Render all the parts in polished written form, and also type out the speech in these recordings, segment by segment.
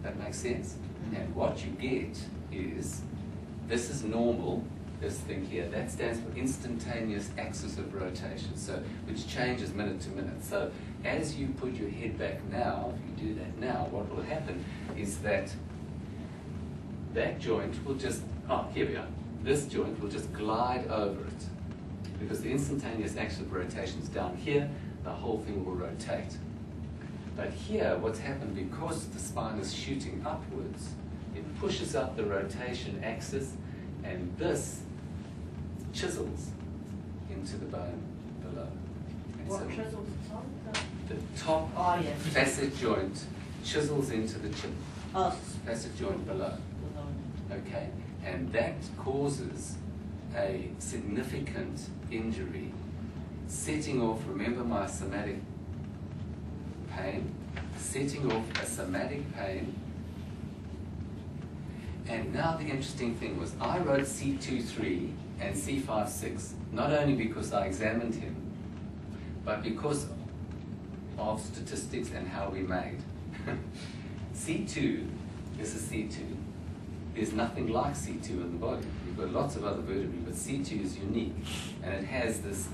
That makes sense? And what you get is, this is normal, this thing here, that stands for instantaneous axis of rotation, so which changes minute to minute. So as you put your head back now, if you do that now, what will happen is that that joint will just, here we are, this joint will just glide over it, because the instantaneous axis of rotation is down here, the whole thing will rotate. But here, what's happened, because the spine is shooting upwards, it pushes up the rotation axis, and this chisels into the bone below. And What so chisels? the top Yes. facet joint chisels into the facet joint below. Okay, and that causes a significant injury, setting off, remember my somatic pain, setting off a somatic pain. And now the interesting thing was, I wrote C23 and C56, not only because I examined him, but because of statistics and how we made. C2, this is C2. There's nothing like C2 in the body. We've got lots of other vertebrae, but C2 is unique, and it has this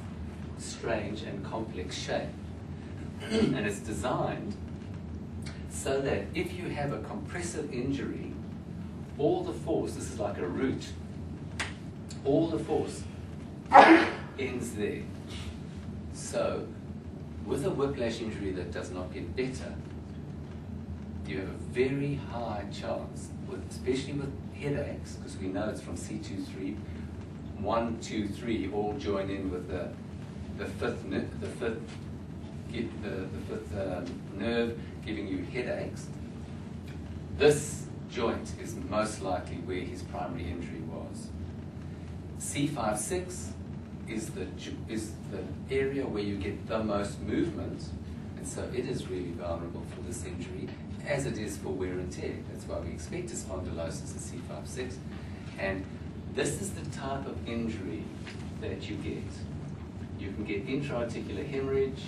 strange and complex shape. And it's designed so that if you have a compressive injury, all the force, this is like a root, all the force ends there. So, with a whiplash injury that does not get better, you have a very high chance, especially with headaches, because we know it's from C23, 1, 2, 3 all join in with the fifth nerve giving you headaches. This joint is most likely where his primary injury was. C56 is the area where you get the most movement, and so it is really vulnerable for this injury, as it is for wear and tear. That's why we expect a spondylosis at C56. And this is the type of injury that you get. You can get intra-articular hemorrhage,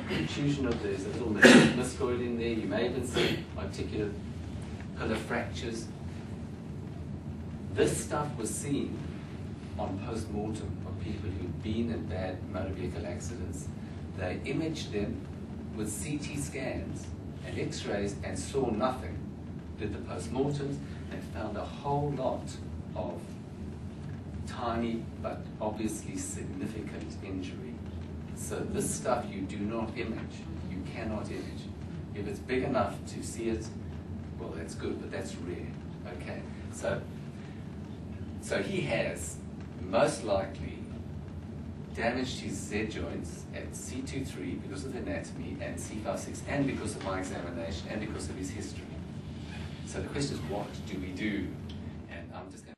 protrusion of, there's a little meniscoid in there, you may even see articular pillar fractures. This stuff was seen on post-mortem of people who'd been in bad motor vehicle accidents. They imaged them with CT scans and x-rays and saw nothing. Did the post-mortems and found a whole lot of tiny but obviously significant injury. So this stuff you do not image. You cannot image. If it's big enough to see it, well, that's good, but that's rare. Okay, so he has most likely damaged his Z joints at C23 because of the anatomy, and C56, and because of my examination, and because of his history. So the question is, what do we do? And I'm just going to